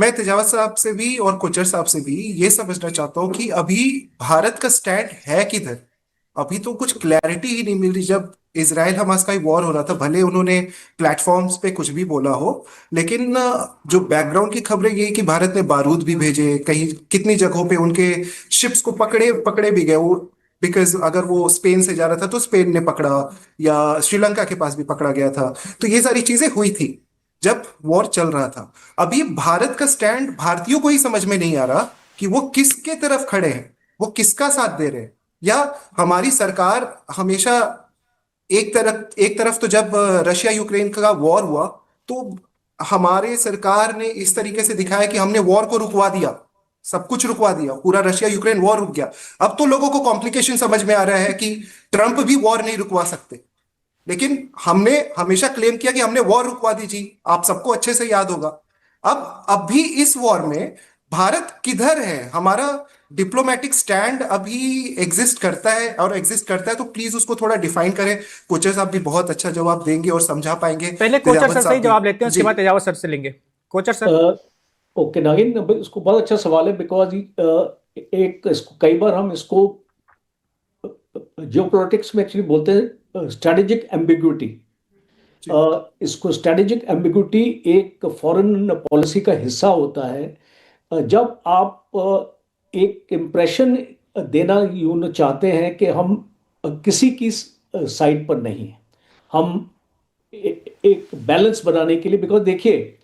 मैं तेजावत साहब से भी और कोचर साहब से भी ये समझना चाहता हूँ कि अभी भारत का स्टैंड है किधर। अभी तो कुछ क्लैरिटी ही नहीं मिल रही। जब इसराइल हमास का ही वॉर हो रहा था, भले उन्होंने प्लेटफॉर्म्स पे कुछ भी बोला हो, लेकिन जो बैकग्राउंड की खबरें ये कि भारत ने बारूद भी भेजे, कहीं कितनी जगहों पे उनके शिप्स को पकड़े पकड़े भी गए वो। बिकॉज अगर वो स्पेन से जा रहा था तो स्पेन ने पकड़ा, या श्रीलंका के पास भी पकड़ा गया था। तो ये सारी चीजें हुई थी जब वॉर चल रहा था। अभी भारत का स्टैंड भारतीयों को ही समझ में नहीं आ रहा कि वो किसके तरफ खड़े हैं, वो किसका साथ दे रहे हैं। या हमारी सरकार हमेशा एक तरफ तो जब रशिया यूक्रेन का वॉर हुआ, तो हमारे सरकार ने इस तरीके से दिखाया कि हमने वॉर को रुकवा दिया, सब कुछ रुकवा दिया, पूरा रशिया यूक्रेन वॉर रुक गया। अब तो लोगों को कॉम्प्लिकेशन समझ में आ रहा है कि ट्रंप भी वॉर नहीं रुकवा सकते। लेकिन हमने हमेशा क्लेम किया कि हमने वॉर रुकवा दी जी, आप सबको अच्छे से याद होगा। अब भी इस वॉर में भारत किधर है? हमारा डिप्लोमेटिक स्टैंड अभी एग्जिस्ट करता है, और एग्जिस्ट करता है तो प्लीज उसको थोड़ा डिफाइन करें। कोचर साहब भी बहुत अच्छा जवाब देंगे और समझा पाएंगे, पहले कोचर तेजावत सर से ही साहब भी। जवाब लेते हैं, उसके जी। बाद तेजावत सर से लेंगे। कोचर सर। ओके नागिन, इसको बहुत अच्छा सवाल है। बिकॉज एक इसको कई बार हम इसको जियोपॉलिटिक्स में एक्चुअली बोलते हैं स्ट्रेटेजिक एम्बिग्विटी। जी। इसको स्ट्रेटेजिक एम्बिग्विटी एक फॉरेन पॉलिसी का हिस्सा होता है। जब आप एक इम्प्रेशन देना यूं चाहते हैं कि हम किसी की साइड पर नहीं हैं, हम एक बैलेंस बनाने के लिए। बिकॉज देखिए,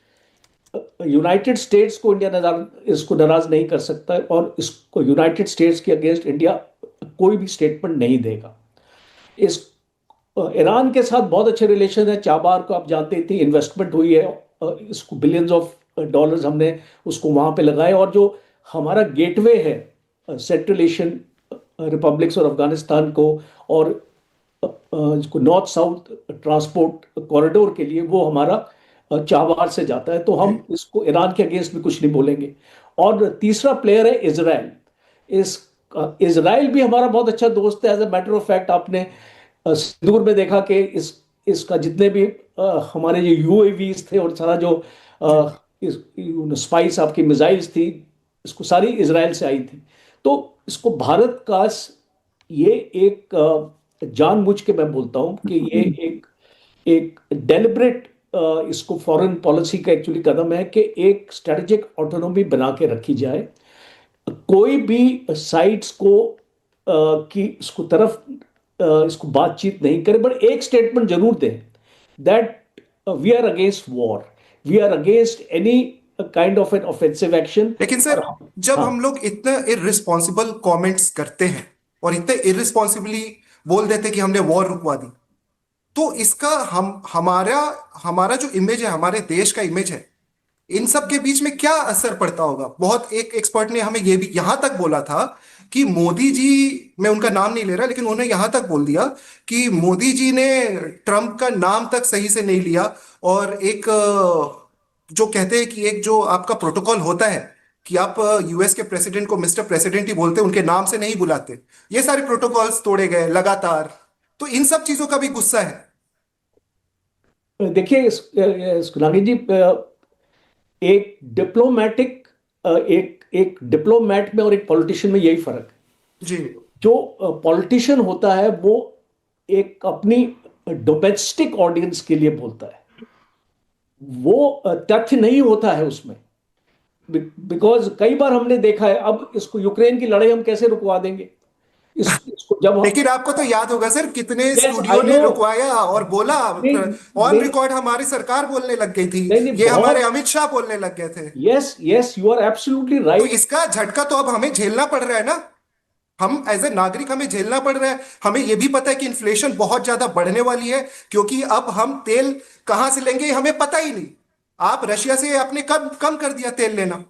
यूनाइटेड स्टेट्स को इंडिया नाराज, इसको नाराज नहीं कर सकता है, और इसको यूनाइटेड स्टेट्स के अगेंस्ट इंडिया कोई भी स्टेटमेंट नहीं देगा। इस ईरान के साथ बहुत अच्छे रिलेशन है। चाबार को आप जानते थी, इन्वेस्टमेंट हुई है, इसको बिलियंस ऑफ डॉलर्स हमने उसको वहां पे लगाए। और जो हमारा गेटवे है सेंट्रल एशियन रिपब्लिक्स और अफगानिस्तान को, और इसको नॉर्थ साउथ ट्रांसपोर्ट कॉरिडोर के लिए, वो हमारा चाबार से जाता है। तो जी। हम इसको ईरान के अगेंस्ट भी कुछ नहीं बोलेंगे। और तीसरा प्लेयर है इसराइल। इस इसराइल भी हमारा बहुत अच्छा दोस्त है। As a matter of fact, आपने सिंदूर में देखा कि इसका जितने भी हमारे जो यूएवीज थे, और सारा जो जी। इस स्पाइस आपकी मिसाइल्स थी, इसको सारी इसराइल से आई थी। तो इसको भारत का ये एक जानबूझ के मैं बोलता हूं कि ये एक एक डेलिब्रेट इसको फॉरेन पॉलिसी का एक्चुअली कदम है कि एक स्ट्रेटेजिक ऑटोनॉमी बना के रखी जाए। कोई भी साइड्स को की इसको तरफ इसको बातचीत नहीं करे, बट एक स्टेटमेंट जरूर दें that we are against war, we are against any kind of an offensive action. लेकिन और सर, जब हाँ, हम लोग इतना इररिस्पॉन्सिबल कमेंट्स करते हैं और इतने इररिस्पॉन्सिबली बोल देते हैं कि हमने वॉर रुकवा दी, तो इसका हम हमारा हमारा जो इमेज है, हमारे देश का इमेज है, इन सब के बीच में क्या असर पड़ता होगा? बहुत एक एक्सपर्ट ने हमें ये भी यहां तक बोला था कि मोदी जी, मैं उनका नाम नहीं ले रहा, लेकिन उन्होंने यहां तक बोल दिया कि मोदी जी ने ट्रंप का नाम तक सही से नहीं लिया। और एक जो कहते हैं कि एक जो आपका प्रोटोकॉल होता है कि आप यूएस के प्रेसिडेंट को मिस्टर प्रेसिडेंट ही बोलते, उनके नाम से नहीं बुलाते, ये सारे प्रोटोकॉल्स तोड़े गए लगातार। तो इन सब चीजों का भी गुस्सा है। देखिए नागिन जी, एक डिप्लोमेटिक एक एक डिप्लोमेट में और एक पॉलिटिशियन में यही फर्क है। जी। जो पॉलिटिशियन होता है वो एक अपनी डोमेस्टिक ऑडियंस के लिए बोलता है, वो तथ्य नहीं होता है उसमें। बिकॉज कई बार हमने देखा है, अब इसको यूक्रेन की लड़ाई हम कैसे रुकवा देंगे? इसको जब हम, लेकिन आपको तो याद होगा सर, कितने यस स्टूडियो आई ने नो, रुकवाया और बोला। नहीं ऑन नहीं रिकॉर्ड हमारी सरकार बोलने लग गई थी, नहीं नहीं, ये हमारे बहुत। अमित शाह बोलने लग गए थे। Yes yes, you are absolutely तो राइट। इसका झटका तो अब हमें झेलना पड़ रहा है ना। हम एज ए नागरिक हमें झेलना पड़ रहा है। हमें यह भी पता है कि इन्फ्लेशन बहुत ज्यादा बढ़ने वाली है, क्योंकि अब हम तेल कहां से लेंगे हमें पता ही नहीं। आप रशिया से आपने कब कम कर दिया तेल लेना,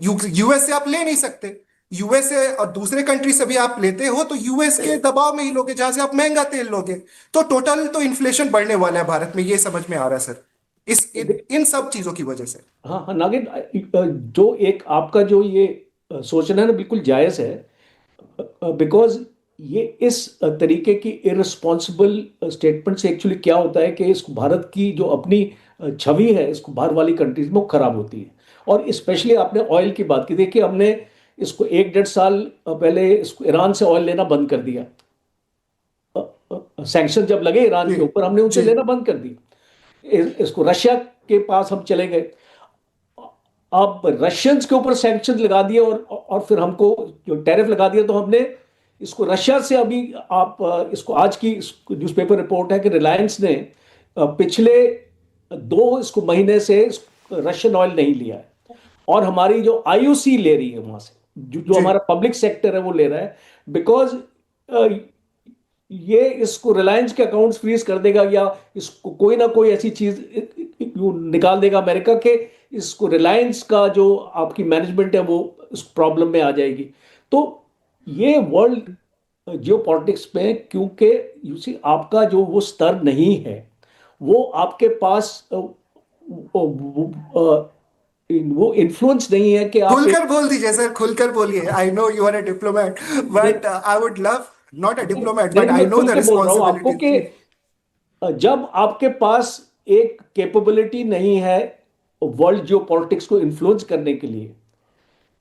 यूएस से आप ले नहीं सकते। यूएस से और दूसरे कंट्री से भी आप लेते हो तो यूएस के दबाव में ही लोगे, जहां से आप महंगा तेल लोगे। तो टोटल तो इन्फ्लेशन बढ़ने वाला है भारत में, ये समझ में आ रहा है सर, इन सब चीजों की वजह से। हाँ हाँ नागिन, जो एक आपका जो ये सोचना है ना, बिल्कुल जायज है। बिकॉज ये इस तरीके की इररिस्पॉन्सिबल स्टेटमेंट से एक्चुअली क्या होता है कि इसको भारत की जो अपनी छवि है, इसको बाहर वाली कंट्रीज में वो खराब होती है। और स्पेशली आपने ऑयल की बात की, देखिए हमने इसको 1 डेढ़ साल पहले इसको ईरान से ऑयल लेना बंद कर दिया। सैंक्शन जब लगे ईरान जी के ऊपर, हमने उनसे जी लेना बंद कर दिया। इसको रशिया के पास हम चले गए। अब रशियंस के ऊपर सैंक्शन लगा दिए और फिर हमको जो टैरिफ लगा दिया, तो हमने इसको रशिया से अभी आप इसको आज की न्यूज़पेपर रिपोर्ट है कि रिलायंस ने पिछले 2 महीने से रशियन ऑयल नहीं लिया है। और हमारी जो आईओसी ले रही है वहां से, जो जी। हमारा पब्लिक सेक्टर है वो ले रहा है, बिकॉज ये इसको रिलायंस के अकाउंट्स फ्रीज कर देगा, या इसको कोई ना कोई ऐसी चीज निकाल देगा अमेरिका के, इसको रिलायंस का जो आपकी मैनेजमेंट है वो इस प्रॉब्लम में आ जाएगी। तो ये वर्ल्ड जियो पॉलिटिक्स में, क्योंकि यू सी आपका जो वो स्तर नहीं है, वो आपके पास वो इन्फ्लुएंस नहीं है कि आप एक खुलकर बोल दीजिए सर, खुलकर बोलिए। I know you are a diplomat, but I would love, not a diplomat but नहीं, आई मैं नो खुल द के बोल रहा हूं आपको रिस्पॉन्सिबिलिटी। कि जब आपके पास एक कैपेबिलिटी नहीं है वर्ल्ड जियो पॉलिटिक्स को इन्फ्लुएंस करने के लिए,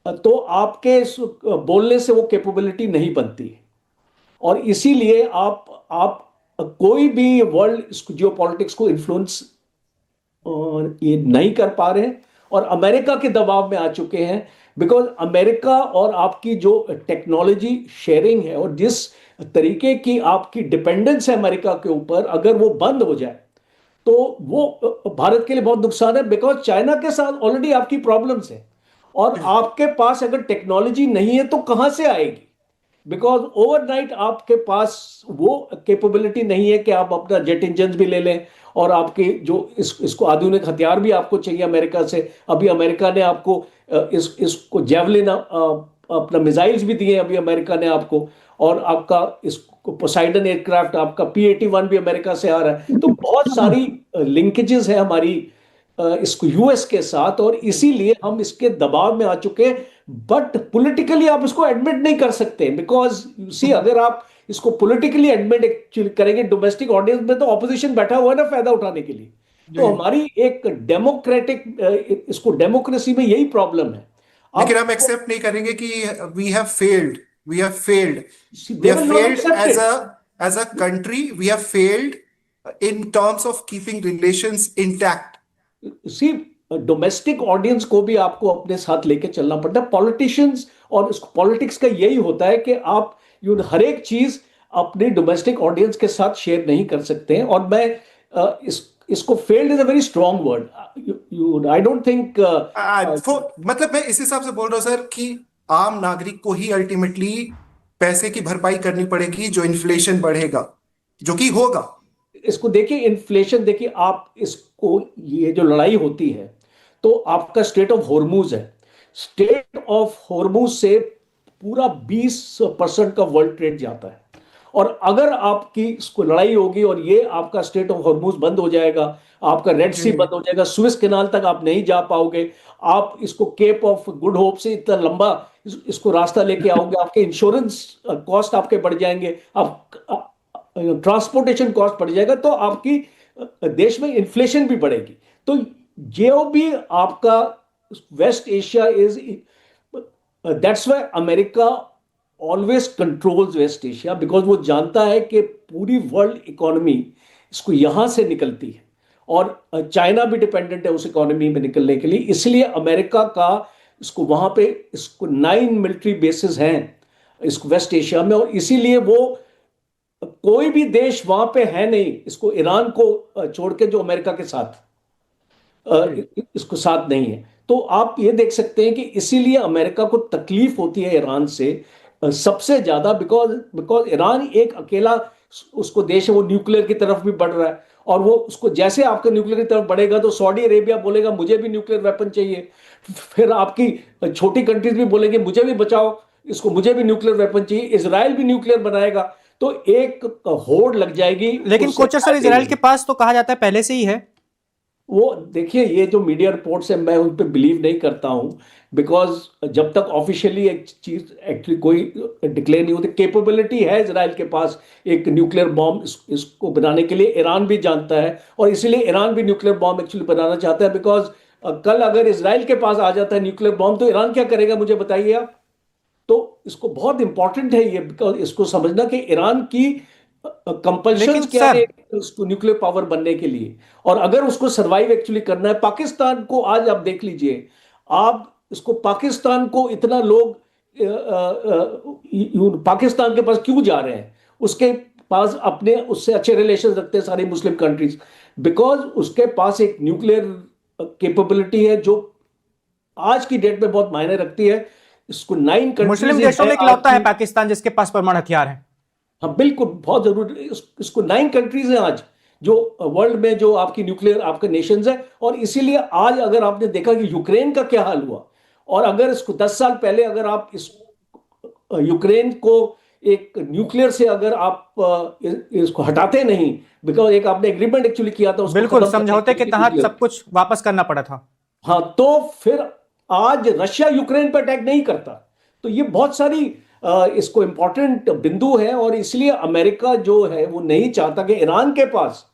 तो आपके बोलने से वो कैपेबिलिटी नहीं बनती। और इसीलिए आप कोई भी वर्ल्ड जियो पॉलिटिक्स को इन्फ्लुएंस ये नहीं कर पा रहे हैं, और अमेरिका के दबाव में आ चुके हैं। बिकॉज अमेरिका और आपकी जो टेक्नोलॉजी शेयरिंग है और जिस तरीके की आपकी डिपेंडेंस है अमेरिका के ऊपर, अगर वो बंद हो जाए तो वो भारत के लिए बहुत नुकसान है। बिकॉज चाइना के साथ ऑलरेडी आपकी प्रॉब्लम्स है, और आपके पास अगर टेक्नोलॉजी नहीं है तो कहां से आएगी? बिकॉज ओवरनाइट आपके पास वो कैपेबिलिटी नहीं है कि आप अपना जेट इंजन भी ले लें, और आपके जो इसको आधुनिक हथियार भी आपको चाहिए अमेरिका से। अभी अमेरिका ने आपको इसको जेवलिन अपना मिसाइल्स भी दिए अभी अमेरिका ने आपको, और आपका इसको पोसाइडन एयरक्राफ्ट, आपका P-81 भी अमेरिका से आ रहा है। तो बहुत सारी लिंकेजेस है हमारी इसको यूएस के साथ, और इसीलिए हम इसके दबाव में आ चुके हैं। बट पॉलिटिकली आप इसको एडमिट नहीं कर सकते, बिकॉज यू सी अगर आप इसको पॉलिटिकली एडमिट करेंगे डोमेस्टिक ऑडियंस में, तो ऑपोजिशन बैठा हुआ है ना फायदा उठाने के लिए। तो जी। हमारी एक डेमोक्रेटिक इसको डेमोक्रेसी में यही प्रॉब्लम है। लेकिन आप हम एक्सेप्ट नहीं करेंगे कि we have failed, we have failed, we they have will not failed accept it. As a country, we have failed in terms of keeping relations intact. See domestic audience को भी आपको अपने साथ लेके चलना पड़ता है, पॉलिटिशियंस। और पॉलिटिक्स का यही होता है कि आप हर एक चीज अपने डोमेस्टिक ऑडियंस के साथ शेयर नहीं कर सकते हैं। और मैं इसको failed is a very strong word. I don't think मतलब मैं इस हिसाब से बोल रहा हूँ सर कि आम नागरिक को ही अल्टीमेटली पैसे की भरपाई करनी पड़ेगी जो इन्फ्लेशन बढ़ेगा, जो कि होगा। इसको देखिए, इन्फ्लेशन देखिए, आप इसको ये जो लड़ाई होती है, तो आपका स्टेट ऑफ हॉर्मूज है। स्टेट ऑफ हॉर्मूज से पूरा 20% का वर्ल्ड ट्रेड जाता है। और अगर आपकी इसको लड़ाई होगी और ये आपका स्टेट ऑफ हॉर्मूज बंद हो जाएगा, आपका रेड सी जी बंद हो जाएगा, स्विस कैनाल तक आप नहीं जा पाओगे, आप इसको केप ऑफ गुड होप से इतना लंबा इसको रास्ता लेके आओगे, आपके इंश्योरेंस कॉस्ट आपके बढ़ जाएंगे, आप ट्रांसपोर्टेशन कॉस्ट बढ़ जाएगा, तो आपकी देश में इन्फ्लेशन भी बढ़ेगी। तो जो भी आपका West Asia is, that's why America always controls West Asia, because वो जानता है कि पूरी वर्ल्ड इकोनॉमी इसको यहां से निकलती है, और चाइना भी डिपेंडेंट है उस इकोनॉमी में निकलने के लिए। इसलिए अमेरिका का इसको वहां पे इसको 9 मिलिट्री बेसिस हैं इसको वेस्ट एशिया में, और इसीलिए वो कोई भी देश वहां पे है नहीं इसको ईरान को छोड़ के जो अमेरिका के साथ इसको साथ नहीं है। तो आप ये देख सकते हैं कि इसीलिए अमेरिका को तकलीफ होती है ईरान से सबसे ज्यादा, बिकॉज बिकॉज ईरान एक अकेला उसको देश है, वो न्यूक्लियर की तरफ भी बढ़ रहा है। और वो उसको जैसे आपका न्यूक्लियर की तरफ बढ़ेगा तो सऊदी अरेबिया बोलेगा मुझे भी न्यूक्लियर वेपन चाहिए, फिर आपकी छोटी कंट्रीज भी बोलेंगे मुझे भी बचाओ, इसको मुझे भी न्यूक्लियर वेपन चाहिए, इसराइल भी न्यूक्लियर बनाएगा, तो एक होड़ लग जाएगी। लेकिन कोचर सर, इजराइल के पास तो कहा जाता है पहले से ही है। वो देखिए, ये जो मीडिया रिपोर्ट्स है मैं उन पर बिलीव नहीं करता हूं, बिकॉज जब तक ऑफिशियली एक चीज एक्चुअली कोई डिक्लेयर नहीं होती। कैपेबिलिटी है इजराइल के पास एक न्यूक्लियर बॉम्ब इसको बनाने के लिए, ईरान भी जानता है, और इसीलिए ईरान भी न्यूक्लियर बॉम्ब एक्चुअली बनाना चाहता है, बिकॉज कल अगर इसराइल के पास आ जाता है न्यूक्लियर बॉम्ब तो ईरान क्या करेगा, मुझे बताइए आप। तो इसको बहुत इंपॉर्टेंट है ये, बिकॉज इसको समझना कि ईरान की कंपल्शंस लेकिन क्या है सर, उसको न्यूक्लियर पावर बनने के लिए। और अगर उसको सरवाइव एक्चुअली करना है, पाकिस्तान को आज आप देख लीजिए, आप इसको पाकिस्तान को इतना लोग पाकिस्तान के पास क्यों जा रहे हैं, उसके पास अपने उससे अच्छे रिलेशन रखते हैं सारी मुस्लिम कंट्रीज, बिकॉज उसके पास एक न्यूक्लियर कैपेबिलिटी है जो आज की डेट में बहुत मायने रखती है। इसको 9 मुस्लिम कंट्रीज देशों है में आज इकलौता है की। पाकिस्तान जिसके पास परमाणु हथियार है। हाँ बिल्कुल, बहुत जरूरी इसको 9 कंट्रीज है आज जो वर्ल्ड में जो आपकी न्यूक्लियर आपके नेशंस है। और इसीलिए आज अगर आपने देखा कि यूक्रेन का क्या हाल हुआ, और अगर इसको 10 साल पहले अगर आप इस यूक्रेन को एक न्यूक्लियर से अगर आप इसको हटाते नहीं, बिकॉज एक आपने एग्रीमेंट एक्चुअली किया था उसको बिल्कुल, खत्म करने समझौते के के लिए तहत न्यूक्लियर। सब कुछ वापस करना पड़ा था। हाँ, तो फिर आज रशिया यूक्रेन पर अटैक नहीं करता। तो ये बहुत सारी इसको इंपॉर्टेंट बिंदु है, और इसलिए अमेरिका जो है वो नहीं चाहता कि ईरान के पास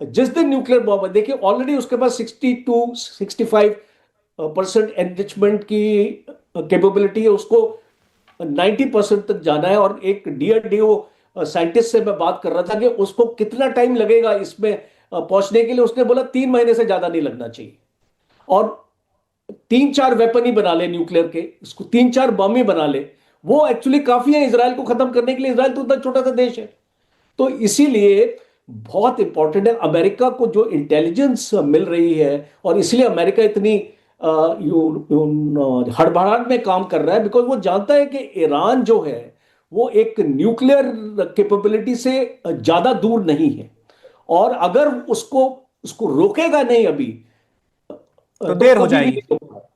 जिस दिन न्यूक्लियर बॉम्ब है, देखिए ऑलरेडी उसके पास 60 to 65% एनरिचमेंट की कैपेबिलिटी है, उसको 90% तक जाना है। और एक डीआरडीओ साइंटिस्ट से मैं बात कर रहा था कि उसको कितना टाइम लगेगा इसमें पहुंचने के लिए, उसने बोला 3 महीने से ज्यादा नहीं लगना चाहिए। और 3-4 वेपन ही बना ले न्यूक्लियर के, इसको 3-4 बम ही बना ले, वो एक्चुअली काफी है इसराइल को खत्म करने के लिए। इसराइल तो उतना छोटा सा देश है। तो इसीलिए बहुत इंपॉर्टेंट है अमेरिका को जो इंटेलिजेंस मिल रही है, और इसलिए अमेरिका इतनी हड़बड़ाहट में काम कर रहा है, बिकॉज वो जानता है कि ईरान जो है वो एक न्यूक्लियर कैपेबिलिटी से ज्यादा दूर नहीं है। और अगर उसको उसको रोकेगा नहीं अभी, तो तो देर हो कभी भी जाएगी। नहीं रोकेगा।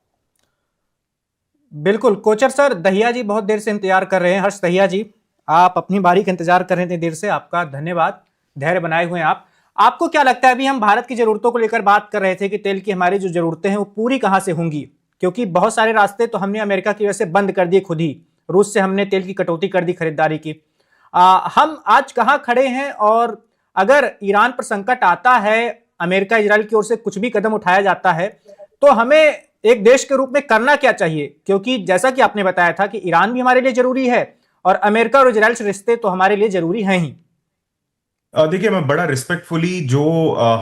बिल्कुल कोचर सर, दहिया जी बहुत देर से इंतजार कर रहे हैं। हर्ष दहिया जी, आप अपनी बारी का इंतजार कर रहे थे देर से, आपका धन्यवाद, धैर्य बनाए हुए हैं आप। आपको क्या लगता है, अभी हम भारत की जरूरतों को लेकर बात कर रहे थे कि तेल की हमारी जो जरूरतें हैं वो पूरी कहां से होंगी, क्योंकि बहुत सारे रास्ते तो हमने अमेरिका की वजह से बंद कर दिए खुद ही। रूस से हमने तेल की कटौती कर दी खरीदारी की। हम आज कहां खड़े हैं, और अगर ईरान पर संकट आता है, अमेरिका इजराइल की ओर से कुछ भी कदम उठाया जाता है, तो हमें एक देश के रूप में करना क्या चाहिए? क्योंकि जैसा कि आपने बताया था कि ईरान भी हमारे लिए जरूरी है, और अमेरिका और इजराइल से रिश्ते तो हमारे लिए जरूरी हैं ही। देखिए, मैं बड़ा रिस्पेक्टफुली जो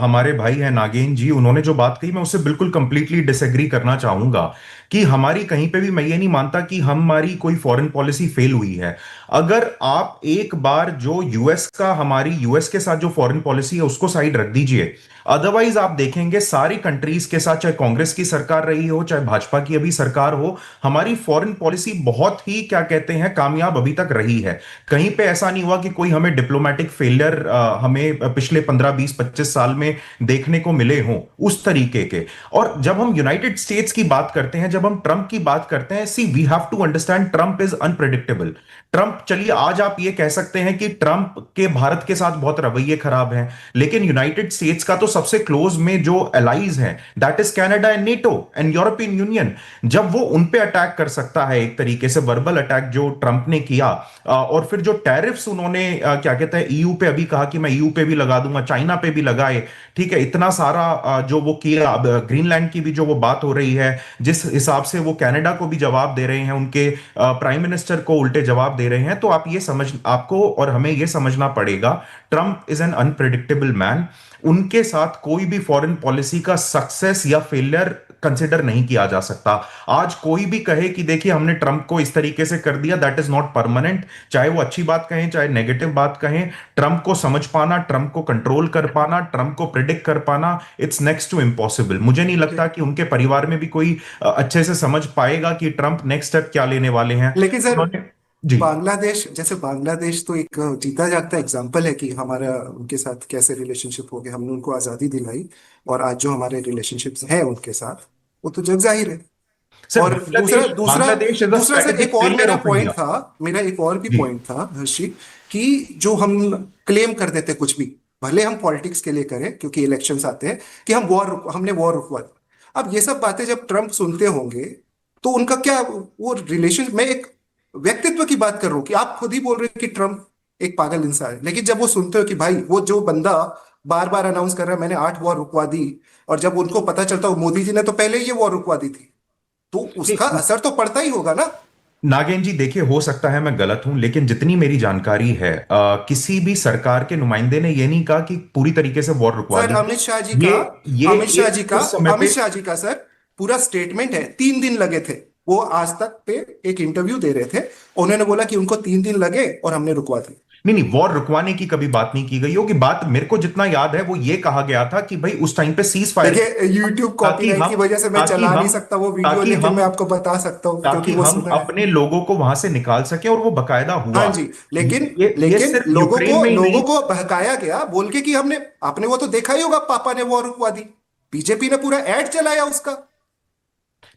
हमारे भाई हैं नागेन जी, उन्होंने जो बात कही मैं उससे बिल्कुल कंप्लीटली डिसएग्री करना चाहूंगा। कि हमारी कहीं पे भी, मैं ये नहीं मानता कि हमारी कोई फॉरेन पॉलिसी फेल हुई है। अगर आप एक बार जो यूएस का, हमारी यूएस के साथ जो फॉरेन पॉलिसी है उसको साइड रख दीजिए, अदरवाइज आप देखेंगे सारी कंट्रीज के साथ, चाहे कांग्रेस की सरकार रही हो चाहे भाजपा की अभी सरकार हो, हमारी फॉरेन पॉलिसी बहुत ही, क्या कहते हैं, कामयाब अभी तक रही है। कहीं पे ऐसा नहीं हुआ कि कोई हमें डिप्लोमेटिक फेलियर हमें पिछले 15 20 25 साल में देखने को मिले हों उस तरीके के। और जब हम यूनाइटेड स्टेट्स की बात करते हैं, जब हम ट्रंप की बात करते हैं, so we have to understand Trump is unpredictable. Trump, चलिए आज आप ये कह सकते हैं कि ट्रंप के भारत के साथ बहुत रवैये खराब हैं, लेकिन यूनाइटेड स्टेट्स का तो सबसे क्लोज में जो एलाइज हैं, that is Canada and NATO and European union. जब वो उन पे अटैक कर सकता है, एक तरीके से वर्बल अटैक जो ट्रंप ने किया, और फिर जो टैरिफ्स उन्होंने क्या कहते हैं ईयू पे अभी कहा कि मैं ईयू पे भी लगा दूंगा, चाइना पे भी लगाए, ठीक है, इतना सारा जो वो किया। अब ग्रीनलैंड की भी जो वो बात हो रही है, जिस हिसाब से वो कनाडा को भी जवाब दे रहे हैं, उनके प्राइम मिनिस्टर को उल्टे जवाब दे रहे हैं, तो आप ये समझ, आपको और हमें ये समझना पड़ेगा, Trump is an unpredictable man. उनके साथ कोई भी फॉरेन पॉलिसी का सक्सेस या फेलियर कंसिडर नहीं किया जा सकता। आज कोई भी कहे कि देखिए हमने ट्रंप को इस तरीके से कर दिया, दैट इज नॉट परमानेंट। चाहे वो अच्छी बात कहें चाहे नेगेटिव बात कहें, ट्रंप को समझ पाना, ट्रंप को कंट्रोल कर पाना, ट्रंप को प्रिडिक्ट कर पाना, इट्स नेक्स्ट टू इम्पॉसिबल। मुझे नहीं लगता कि उनके परिवार में भी कोई अच्छे से समझ पाएगा कि ट्रंप नेक्स्ट स्टेप क्या लेने वाले हैं। लेकिन सर, उन्होंने, जी। बांग्लादेश जैसे, बांग्लादेश तो एक जीता जागता एग्जाम्पल है कि हमारा उनके साथ कैसे रिलेशनशिप हो गया, हमने उनको आज़ादी दिलाई, और आज जो हमारे रिलेशनशिप्स हैं उनके साथ वो तो जग जाहिर है। सर, और दूसरा बांग्लादेश दूसरा बांग्लादेश इज अ दूसरा सर, स्ट्रेटेजिक एक और फेलियर मेरा ऑफ पॉइंट इंडिया। था, मेरा एक और भी जी। पॉइंट था हर्षी, कि जो हम क्लेम कर देते कुछ भी, भले हम पॉलिटिक्स के लिए करें क्योंकि इलेक्शंस आते हैं, कि हमने वॉर रुकवा दिया। अब ये सब बातें जब ट्रम्प सुनते होंगे तो उनका क्या, वो रिलेशन, मैं एक व्यक्तित्व की बात कर रहा हूँ कि आप खुद ही बोल रहे हो कि ट्रम्प एक पागल इंसान है, लेकिन जब वो सुनते हो कि भाई वो जो बंदा बार बार अनाउंस कर रहा है मैंने 8 वॉर रुकवा दी, और जब उनको पता चलता है मोदी जी ने तो पहले ही ये वॉर रुकवा दी थी, तो उसका नहीं, असर तो पड़ता ही होगा ना। नागेन जी देखिए, हो सकता है मैं गलत हूं, लेकिन जितनी मेरी जानकारी है किसी भी सरकार के नुमाइंदे ने ये नहीं कहा कि पूरी तरीके से वॉर रुकवा सर दी। अमित शाह जी ये का, ये अमित ये शाह जी का, उस समय अमित पे, शाह जी का सर पूरा स्टेटमेंट है, 3 दिन लगे थे। वो आज तक पे एक इंटरव्यू दे रहे थे, उन्होंने बोला कि उनको 3 दिन लगे और हमने रुकवा दी। नहीं नहीं, वॉर रुकवाने की कभी बात नहीं की गई होगी। बात मेरे को जितना याद है वो ये कहा गया था कि भाई उस टाइम पे सीज फायर, देखिए यूट्यूब ताकि कॉपीराइट की हम वजह से मैं ताकि चला नहीं हम सकता वो वीडियो, ताकि लेकिन हम मैं आपको बता सकता हूँ क्योंकि ताकि वो हम सुना है। अपने लोगों को वहां से निकाल सके, और वो बकायदा हाँ हुआ। जी, लेकिन ये लेकिन सिर्फ यूक्रेन में ही लोगों नहीं। को बहकाया गया बोल के कि हमने, आपने वो तो देखा ही होगा, पापा ने वो रुकवा दी, बीजेपी ने पूरा एड चलाया उसका।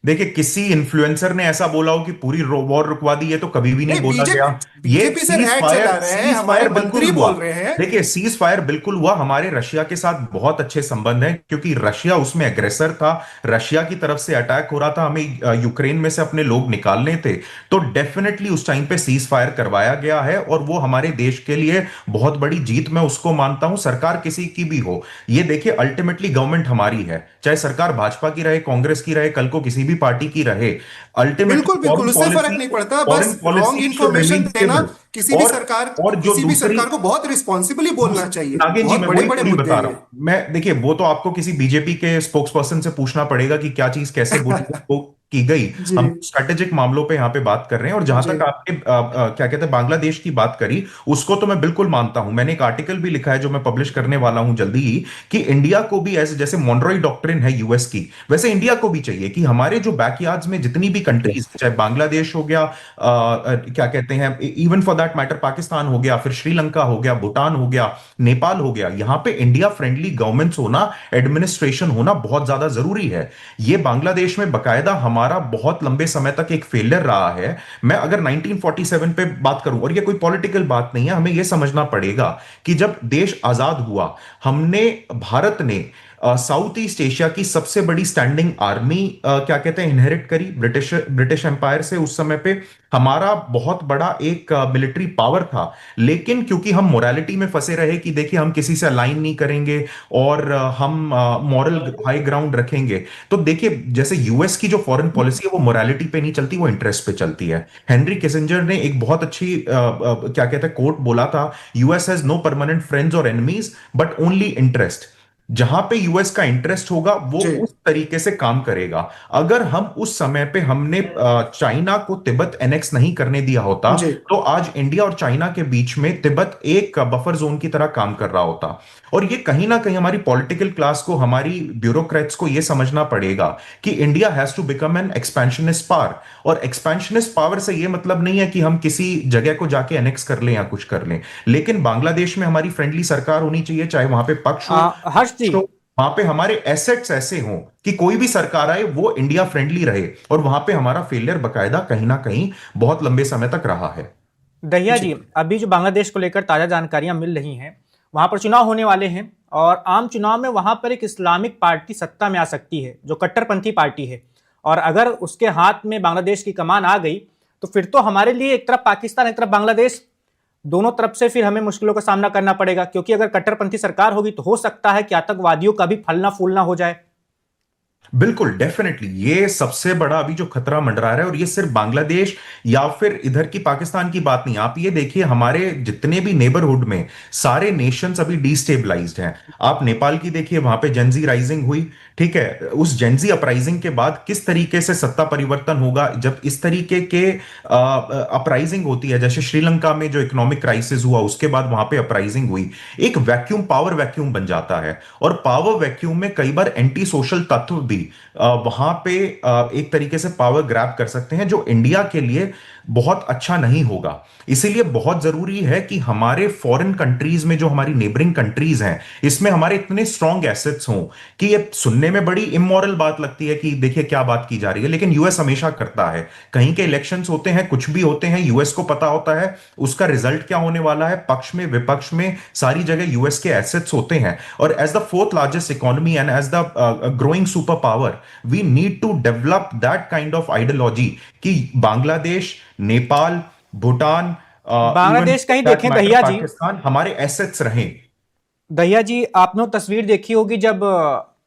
देखिए, किसी इन्फ्लुएंसर ने ऐसा बोला हो कि पूरी वॉर रुकवा दी, ये तो कभी भी नहीं नहीं, बोला गया। ये बीजेपी सर ऐड चला रहे हैं, सीज हमारे फायर बिल्कुल मंत्री हुआ। बोल रहे हैं। देखिए, सीज फायर बिल्कुल हुआ। हमारे रशिया के साथ बहुत अच्छे संबंध हैं, क्योंकि रशिया उसमें एग्रेसर था, रशिया की तरफ से अटैक हो रहा था, हमें यूक्रेन में से अपने लोग निकालने थे। तो डेफिनेटली उस टाइम पे सीज फायर करवाया गया है, और वो हमारे देश के लिए बहुत बड़ी जीत मैं उसको मानता हूं, सरकार किसी की भी हो। ये देखिए, अल्टीमेटली गवर्नमेंट हमारी है, चाहे सरकार भाजपा की रहे, कांग्रेस की रहे, कल को किसी भी पार्टी की रहे। अल्टीमेटली बिल्कुल बिल्कुल, उससे फर्क नहीं पड़ता, फॉरेन बस wrong policy should information remain देना। स्टेबल। और और जो किसी भी दूसरी सरकार को बहुत रिस्पॉन्सिबली बोलना चाहिए, नागिन जी, बहुत मैं बड़े वही बड़े वही मुद्दे बता हैं रहा ये। हूं। मैं देखिए, वो तो आपको किसी बीजेपी के स्पोक्स पर्सन से पूछना पड़ेगा कि क्या चीज कैसे बोली वो की गई। जी हम स्ट्रेटेजिक मामलों पे यहाँ पे बात कर रहे हैं। और जहां जी तक आपने क्या कहते हैं बांग्लादेश की बात करी, उसको तो मैं बिल्कुल मानता हूं। मैंने एक आर्टिकल भी लिखा है जो मैं पब्लिश करने वाला हूं जल्दी ही, कि इंडिया को भी ऐसे, जैसे मॉन्ट्रोई डॉक्ट्रिन है यूएस की, वैसे इंडिया को भी चाहिए कि हमारे जो बैकयार्ड्स में जितनी भी कंट्रीज, चाहे बांग्लादेश हो गया, क्या कहते हैं, even for that matter Pakistan हो गया, फिर श्रीलंका हो गया, भूटान हो गया, नेपाल हो गया, यहां पे इंडिया फ्रेंडली गवर्नमेंट्स होना, एडमिनिस्ट्रेशन होना बहुत ज्यादा जरूरी है। ये बांग्लादेश में बकायदा हमारा बहुत लंबे समय तक एक फेलियर रहा है। मैं अगर 1947 पे बात करूं, और ये कोई पॉलिटिकल बात नहीं है, हमें यह समझना पड़ेगा कि जब देश आजाद हुआ, हमने, भारत ने साउथ ईस्ट एशिया की सबसे बड़ी स्टैंडिंग आर्मी क्या कहते हैं इनहेरिट करी ब्रिटिश ब्रिटिश एम्पायर से। उस समय पे हमारा बहुत बड़ा एक मिलिट्री पावर था, लेकिन क्योंकि हम मोरालिटी में फंसे रहे कि देखिए हम किसी से अलाइन नहीं करेंगे, और हम मॉरल हाई ग्राउंड रखेंगे। तो देखिए, जैसे यूएस की जो फॉरेन पॉलिसी है वो मोरालिटी पे नहीं चलती, वो इंटरेस्ट पे चलती है। हेनरी किसिंजर ने एक बहुत अच्छी क्या कहते हैं कोट बोला था, US has no permanent friends और एनिमीज बट ओनली इंटरेस्ट। जहां पे यूएस का इंटरेस्ट होगा वो जी उस तरीके से काम करेगा। अगर हम उस समय पे हमने चाइना को तिब्बत एनेक्स नहीं करने दिया होता, जी तो आज इंडिया और चाइना के बीच में तिब्बत एक बफर जोन की तरह काम कर रहा होता। और ये कहीं ना कहीं हमारी पॉलिटिकल क्लास को, हमारी ब्यूरोक्रेट्स को ये समझना पड़ेगा कि India has to become an expansionist power. और एक्सपेंशनिस्ट पावर से ये मतलब नहीं है कि हम किसी जगह को जाके एनेक्स कर लें या कुछ कर लें, लेकिन बांग्लादेश में हमारी फ्रेंडली सरकार होनी चाहिए, चाहे वहां पे पक्ष हो, हर्ष जी, तो वहां पे हमारे एसेट्स ऐसे हों कि कोई भी सरकार आए वो इंडिया फ्रेंडली रहे। और वहां पे हमारा फेलियर बकायदा कहीं ना कहीं बहुत लंबे समय तक रहा है। दहिया जी जी, अभी जो बांग्लादेश को लेकर ताज़ा जानकारियां मिल रही हैं, वहां पर चुनाव होने वाले हैं, और आम चुनाव में वहां पर एक इस्लामिक पार्टी सत्ता में आ सकती है जो कट्टरपंथी पार्टी है। और अगर उसके हाथ में बांग्लादेश की कमान आ गई तो फिर तो हमारे लिए एक तरफ पाकिस्तान, एक तरफ बांग्लादेश, दोनों तरफ से फिर हमें मुश्किलों का सामना करना पड़ेगा। क्योंकि अगर कट्टरपंथी सरकार होगी तो हो सकता है कि आतंकवादियों का भी फलना फूलना हो जाए। बिल्कुल, डेफिनेटली ये सबसे बड़ा अभी जो खतरा मंडरा रहा है। और ये सिर्फ बांग्लादेश या फिर इधर की पाकिस्तान की बात नहीं, आप ये देखिए हमारे जितने भी नेबरहुड में सारे नेशंस अभी डिस्टेबलाइज्ड हैं। आप नेपाल की देखिए, वहां पे जेंजी राइजिंग हुई, ठीक है। उस जेंजी अपराइजिंग के बाद किस तरीके से सत्ता परिवर्तन होगा जब इस तरीके के अपराइजिंग होती है। जैसे श्रीलंका में जो इकोनॉमिक क्राइसिस हुआ, उसके बाद वहां पे अपराइजिंग हुई, एक वैक्यूम, पावर वैक्यूम बन जाता है। और पावर वैक्यूम में कई बार एंटी सोशल तत्व भी वहां पे एक तरीके से पावर ग्रैब कर सकते हैं, जो इंडिया के लिए बहुत अच्छा नहीं होगा। इसीलिए बहुत जरूरी है कि हमारे फॉरेन कंट्रीज में, जो हमारी नेबरिंग कंट्रीज हैं, इसमें हमारे इतने स्ट्रांग एसेट्स हों कि ये सुनने में बड़ी इमोरल बात लगती है कि देखिए क्या बात की जा रही है, लेकिन यूएस हमेशा करता है। कहीं के इलेक्शंस होते हैं, कुछ भी होते हैं, यूएस को पता होता है उसका रिजल्ट क्या होने वाला है। पक्ष में विपक्ष में सारी जगह यूएस के एसेट्स होते हैं। और as the fourth largest economy and as the growing super power, we need to develop that kind of ideology कि बांग्लादेश, नेपाल, भूटान, इवन बांग्लादेश कहीं दैट देखें मैटर दहिया जी, पाकिस्तान हमारे एसेट्स रहें। दहिया जी, आपने वो तस्वीर देखी होगी जब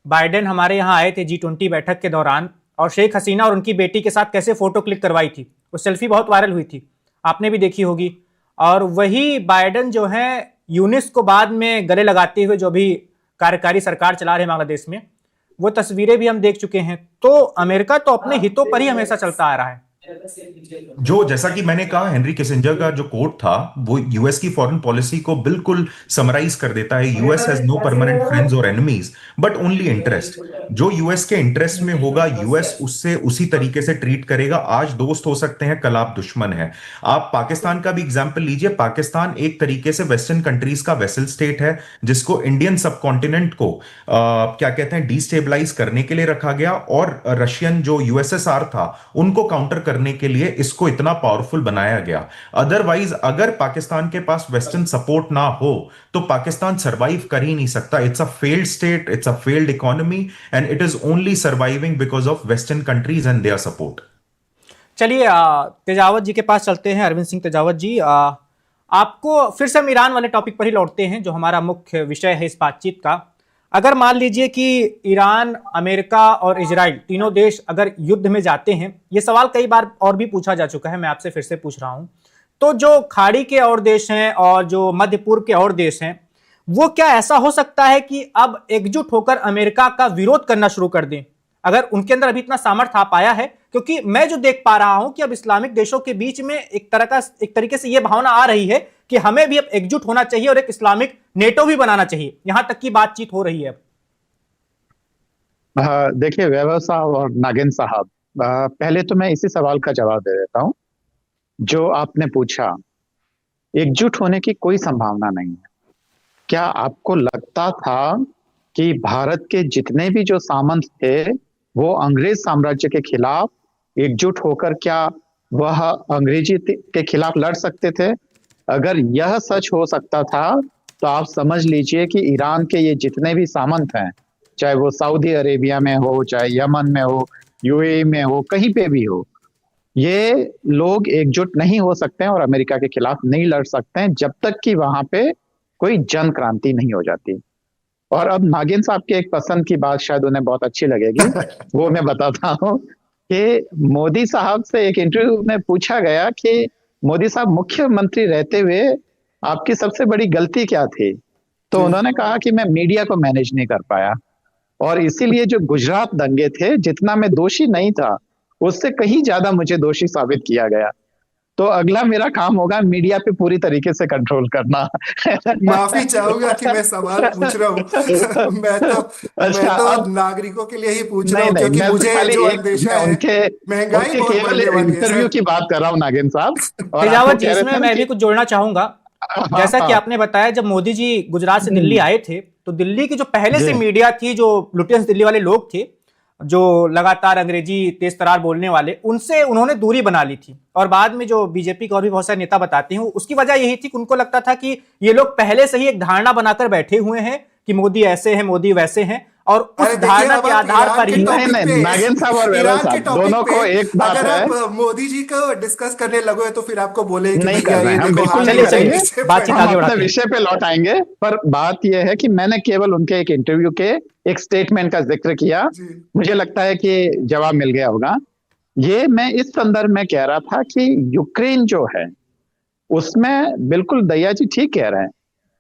बाइडेन हमारे यहाँ आए थे G20 बैठक के दौरान, और शेख हसीना और उनकी बेटी के साथ कैसे फोटो क्लिक करवाई थी। वो सेल्फी बहुत वायरल हुई थी, आपने भी देखी होगी। और वही बाइडेन जो है यूनिस को बाद में गले लगाते हुए जो भी कार्यकारी सरकार चला रहे हैं बांग्लादेश में, वो तस्वीरें भी हम देख चुके हैं। तो अमेरिका तो अपने हितों पर ही हमेशा चलता आ रहा है। जो जैसा कि मैंने कहा, हेनरी किसिंजर का जो कोट था वो यूएस की फॉरेन पॉलिसी को बिल्कुल समराइज कर देता है। US has no permanent friends और एनिमीज बट ओनली इंटरेस्ट। जो यूएस के इंटरेस्ट में होगा यूएस उससे उसी तरीके से ट्रीट करेगा। आज दोस्त हो सकते हैं, कल आप दुश्मन हैं। आप पाकिस्तान का भी एग्जांपल लीजिए। पाकिस्तान एक तरीके से वेस्टर्न कंट्रीज का वेसल स्टेट है जिसको इंडियन सबकॉन्टिनेंट को क्या कहते हैं डिस्टेबलाइज करने के लिए रखा गया, और रशियन जो यूएसएसआर था उनको काउंटर करने के लिए इसको इतना पावरफुल बनाया गया। अदरवाइज अगर पाकिस्तान के पास वेस्टर्न सपोर्ट ना हो तो पाकिस्तान सरवाइव कर ही नहीं सकता। It's a failed state, it's a failed economy, and it is only surviving because of western countries and their support. चलिए तेजावत जी के पास चलते हैं। अरविंद सिंह तेजावत जी, आपको फिर से हम ईरान वाले टॉपिक पर ही लौटते हैं जो हमारा मुख्य विषय है इस बातचीत का। अगर मान लीजिए कि ईरान, अमेरिका और इजराइल तीनों देश अगर युद्ध में जाते हैं, ये सवाल कई बार और भी पूछा जा चुका है, मैं आपसे फिर से पूछ रहा हूं, तो जो खाड़ी के और देश हैं और जो मध्य पूर्व के और देश हैं, वो क्या ऐसा हो सकता है कि अब एकजुट होकर अमेरिका का विरोध करना शुरू कर दें? अगर उनके अंदर अभी इतना सामर्थ्य आ पाया है, क्योंकि मैं जो देख पा रहा हूं कि अब इस्लामिक देशों के बीच में एक तरीके से यह भावना आ रही है कि हमें भी अब एकजुट होना चाहिए और एक इस्लामिक नेटो भी बनाना चाहिए, यहां तक की बातचीत हो रही है। देखिए वैभव साहब और नागिन साहब, पहले तो मैं इसी सवाल का जवाब दे देता हूं जो आपने पूछा। एकजुट होने की कोई संभावना नहीं है। क्या आपको लगता था कि भारत के जितने भी जो सामंत थे वो अंग्रेज साम्राज्य के खिलाफ एकजुट होकर क्या वह अंग्रेजी के खिलाफ लड़ सकते थे? अगर यह सच हो सकता था तो आप समझ लीजिए कि ईरान के ये जितने भी सामंत हैं, चाहे वो सऊदी अरेबिया में हो, चाहे यमन में हो, यूएई में हो, कहीं पे भी हो, ये लोग एकजुट नहीं हो सकते हैं और अमेरिका के खिलाफ नहीं लड़ सकते हैं जब तक कि वहां पे कोई जन क्रांति नहीं हो जाती। और अब नागिन साहब के एक पसंद की बात शायद उन्हें बहुत अच्छी लगेगी, वो मैं बताता हूँ कि मोदी साहब से एक इंटरव्यू में पूछा गया कि मोदी साहब मुख्यमंत्री रहते हुए आपकी सबसे बड़ी गलती क्या थी? तो उन्होंने कहा कि मैं मीडिया को मैनेज नहीं कर पाया, और इसीलिए जो गुजरात दंगे थे, जितना मैं दोषी नहीं था उससे कहीं ज्यादा मुझे दोषी साबित किया गया। तो अगला मेरा काम होगा मीडिया पे पूरी तरीके से कंट्रोल करना। माफी चाहूंगा कि मैं सवाल पूछ रहा हूँ। मैं तो नागरिकों के लिए ही पूछ रहा हूँ, क्योंकि मुझे जो अंदेशा है महंगाई बहुत बढ़ने वाली है। इंटरव्यू की बात कर रहा हूँ नागिन साहब। और तेजावत जी, इसमें मैं भी कुछ जोड़ना चाहूंगा। जैसा कि आपने बताया, जब मोदी जी गुजरात से दिल्ली आए थे तो दिल्ली की जो पहले से मीडिया थी, जो लुटियंस दिल्ली वाले लोग थे जो लगातार अंग्रेजी तेज तरार बोलने वाले, उनसे उन्होंने दूरी बना ली थी। और बाद में जो बीजेपी के और भी बहुत सारे नेता बताते हैं, उसकी वजह यही थी कि उनको लगता था कि ये लोग पहले से ही एक धारणा बनाकर बैठे हुए हैं कि मोदी ऐसे हैं, मोदी वैसे हैं, और उस धारणा के आधार पर ही नागिन साहब और वैभव साहब दोनों को एक बात अगर है, आप मोदी जी को डिस्कस करने लगो तो फिर आपको बोले कि नहीं भैया कर रहे ये हैं, हम देखो, बिल्कुल हाँ, नहीं ये करेंगे। बातचीत आगे हम अपने बढ़ाते हैं। विषय पे लौट आएंगे, पर बात यह है कि मैंने केवल उनके एक इंटरव्यू के एक स्टेटमेंट का जिक्र किया। जी। मुझे लगता है कि जवाब मिल गया होगा। ये मैं इस संदर्भ में कह रहा था कि यूक्रेन जो है उसमें बिल्कुल दया जी ठीक कह रहे हैं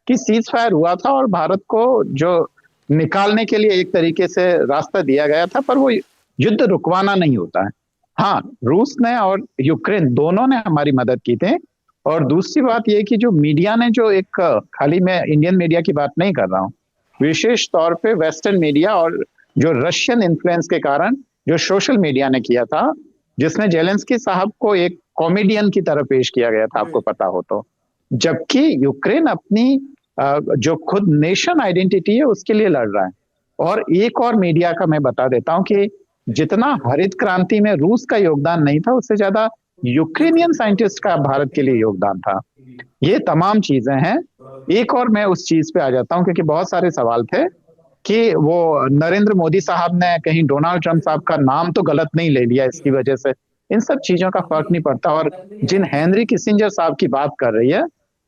कि सीज फायर हुआ था और भारत को जो निकालने के लिए एक तरीके से रास्ता दिया गया था, पर वो युद्ध रुकवाना नहीं होता है। हाँ, रूस ने और यूक्रेन दोनों ने हमारी मदद की थी। और दूसरी बात यह कि जो मीडिया ने जो एक, खाली मैं इंडियन मीडिया की बात नहीं कर रहा हूँ, विशेष तौर पे वेस्टर्न मीडिया और जो रशियन इन्फ्लुएंस के कारण जो सोशल मीडिया ने किया था, जिसमें जेलेंस्की साहब को एक कॉमेडियन की तरह पेश किया गया था, आपको पता हो तो, जबकि यूक्रेन अपनी जो खुद नेशन आइडेंटिटी है उसके लिए लड़ रहा है। और एक और मीडिया का मैं बता देता हूं कि जितना हरित क्रांति में रूस का योगदान नहीं था, उससे ज्यादा यूक्रेनियन साइंटिस्ट का भारत के लिए योगदान था। ये तमाम चीजें हैं। एक और मैं उस चीज पे आ जाता हूं, क्योंकि बहुत सारे सवाल थे कि वो नरेंद्र मोदी साहब ने कहीं डोनाल्ड ट्रंप साहब का नाम तो गलत नहीं ले लिया इसकी वजह से। इन सब चीजों का फर्क नहीं पड़ता। और जिन हेनरी किसिंजर साहब की बात कर रही है,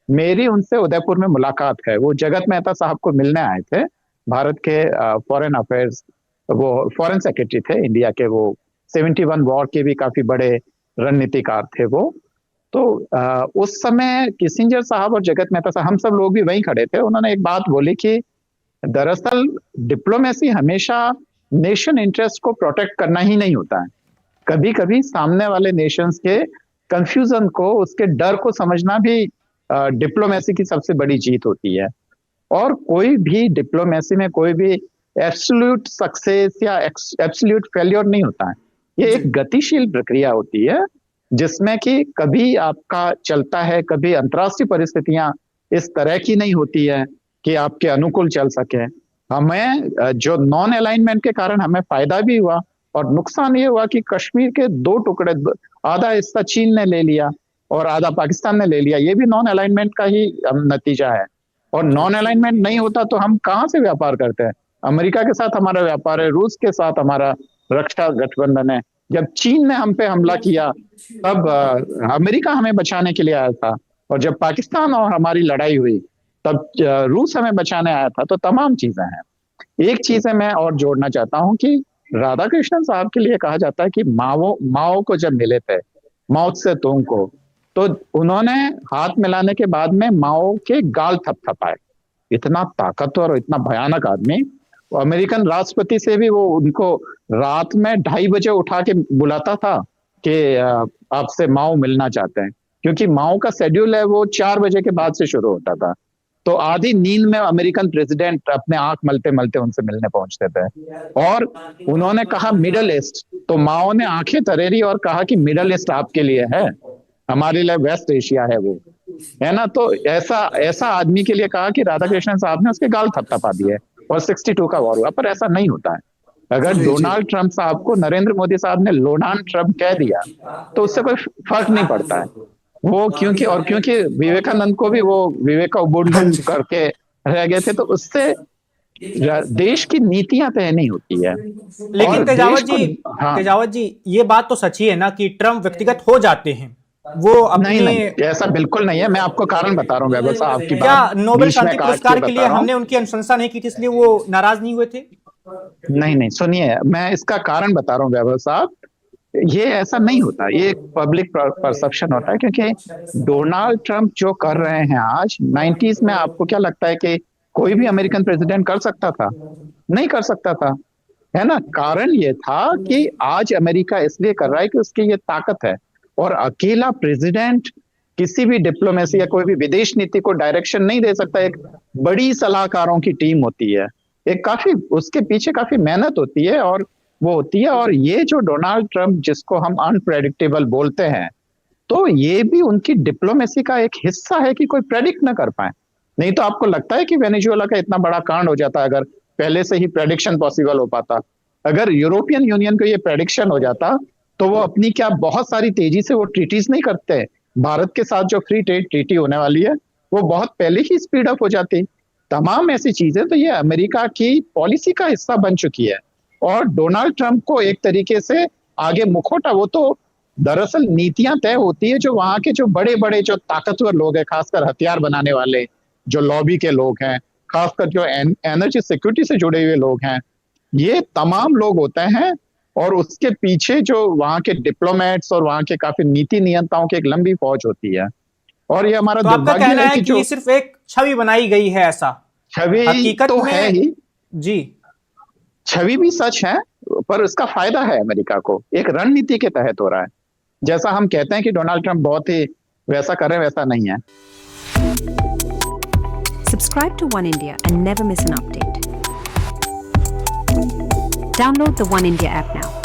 मेरी उनसे उदयपुर में मुलाकात है। वो जगत मेहता साहब को मिलने आए थे, भारत के फॉरेन अफेयर्स, वो फॉरेन सेक्रेटरी थे इंडिया के, वो 71 वॉर के भी काफी बड़े रणनीतिकार थे वो। तो उस समय किसिंजर साहब और जगत मेहता साहब, हम सब लोग भी वहीं खड़े थे। उन्होंने एक बात बोली कि दरअसल डिप्लोमेसी हमेशा नेशन इंटरेस्ट को प्रोटेक्ट करना ही नहीं होता है, कभी कभी सामने वाले नेशंस के कंफ्यूजन को, उसके डर को समझना भी डिप्लोमेसी की सबसे बड़ी जीत होती है। और कोई भी डिप्लोमेसी में कोई भी एब्सोल्यूट सक्सेस या एब्सोल्यूट फेल्योर नहीं होता है। ये एक गतिशील प्रक्रिया होती है जिसमें कि कभी आपका चलता है, कभी अंतर्राष्ट्रीय परिस्थितियां इस तरह की नहीं होती है कि आपके अनुकूल चल सके। हमें जो नॉन अलाइनमेंट के कारण हमें फायदा भी हुआ और नुकसान ये हुआ कि कश्मीर के 2 टुकड़े, आधा हिस्सा चीन ने ले लिया और आधा पाकिस्तान ने ले लिया। ये भी नॉन अलाइनमेंट का ही नतीजा है। और नॉन अलाइनमेंट नहीं होता तो हम कहाँ से व्यापार करते हैं? अमेरिका के साथ हमारा व्यापार है, रूस के साथ हमारा रक्षा गठबंधन है। जब चीन ने हम पे हमला किया तब अमेरिका हमें बचाने के लिए आया था, और जब पाकिस्तान और हमारी लड़ाई हुई तब रूस हमें बचाने आया था। तो तमाम चीजें हैं। एक चीज है मैं और जोड़ना चाहता हूं कि राधा कृष्णन साहब के लिए कहा जाता है कि माओ को जब मिले थे, माओ से तुंग को, तो उन्होंने हाथ मिलाने के बाद में माओ के गाल थपथपाए। इतना ताकतवर और इतना भयानक आदमी, अमेरिकन राष्ट्रपति से भी वो उनको रात में 2:30 बजे उठा के बुलाता था कि आपसे माओ मिलना चाहते हैं, क्योंकि माओ का शेड्यूल है वो 4 बजे के बाद से शुरू होता था। तो आधी नींद में अमेरिकन प्रेसिडेंट अपने आंख मलते मलते उनसे मिलने पहुंचते थे। और उन्होंने कहा मिडल ईस्ट, तो माओ ने आंखें तरेरी और कहा कि मिडल ईस्ट आपके लिए है, हमारे लिए वेस्ट एशिया है वो, है ना। तो ऐसा आदमी के लिए कहा कि राधा कृष्णन साहब ने उसके गाल थपथपा दिए और 62 का वॉर हुआ। पर ऐसा नहीं होता है। अगर डोनाल्ड ट्रंप साहब को नरेंद्र मोदी साहब ने लोडान ट्रंप कह दिया तो उससे कोई फर्क नहीं पड़ता है वो, क्योंकि विवेकानंद को भी वो विवेक उबुंडन करके रह गए थे, तो उससे देश की नीतियां तय नहीं होती है। लेकिन तेजावत जी ये बात तो सच ही है ना कि ट्रंप व्यक्तिगत हो जाते हैं, वो अपने नहीं, ऐसा बिल्कुल नहीं है। मैं आपको कारण बता रहा हूँ वैभव साहब, आपकी क्या बात नोबेल बीच में शांति काट पुरस्कार के के लिए बता रहा हमने हूँ। उनकी अनुशंसा नहीं की थी इसलिए वो नाराज नहीं हुए थे? नहीं, सुनिए, मैं इसका कारण बता रहा हूँ वैभव साहब। ये ऐसा नहीं होता, ये एक पब्लिक परसेप्शन होता है, क्योंकि डोनाल्ड ट्रंप जो कर रहे हैं आज, 90s में आपको क्या लगता है कि कोई भी अमेरिकन प्रेसिडेंट कर सकता था? नहीं कर सकता था, है ना। कारण ये था कि आज अमेरिका इसलिए कर रहा है कि उसकी ये ताकत है, और अकेला प्रेसिडेंट किसी भी डिप्लोमेसी या कोई भी विदेश नीति को डायरेक्शन नहीं दे सकता। एक बड़ी सलाहकारों की टीम होती है, एक काफी उसके पीछे काफी मेहनत होती है और वो होती है। और ये जो डोनाल्ड ट्रंप जिसको हम अनप्रेडिक्टेबल बोलते हैं, तो ये भी उनकी डिप्लोमेसी का एक हिस्सा है कि कोई प्रेडिक्ट ना कर पाए। नहीं तो आपको लगता है कि वेनेजुएला का इतना बड़ा कांड हो जाता अगर पहले से ही प्रेडिक्शन पॉसिबल हो पाता? अगर यूरोपियन यूनियन को ये प्रेडिक्शन हो जाता तो वो अपनी क्या बहुत सारी तेजी से वो ट्रीटीज नहीं करते। भारत के साथ जो फ्री ट्रेड ट्रीटी होने वाली है वो बहुत पहले ही स्पीड अप हो जाती। तमाम ऐसी चीजें, तो ये अमेरिका की पॉलिसी का हिस्सा बन चुकी है। और डोनाल्ड ट्रंप को एक तरीके से आगे मुखौटा, वो तो दरअसल नीतियां तय होती है जो वहां के जो बड़े बड़े जो ताकतवर लोग हैं, खासकर हथियार बनाने वाले जो लॉबी के लोग हैं, खासकर जो एनर्जी सिक्योरिटी से जुड़े हुए लोग हैं, ये तमाम लोग होते हैं। और उसके पीछे जो वहां के डिप्लोमेट्स और वहां के काफी नीति नियंताओं की एक लंबी फौज होती है। और ये हमारा तो आपका कहना है कि जो ये सिर्फ एक छवि बनाई गई है, ऐसा छवि हकीकत तो में है ही जी, छवि भी सच है, पर इसका फायदा है अमेरिका को, एक रणनीति के तहत हो रहा है। जैसा हम कहते हैं कि डोनाल्ड ट्रंप बहुत ही वैसा कर रहे हैं, वैसा नहीं है। Subscribe to One India and never miss an update. Download the One India app now.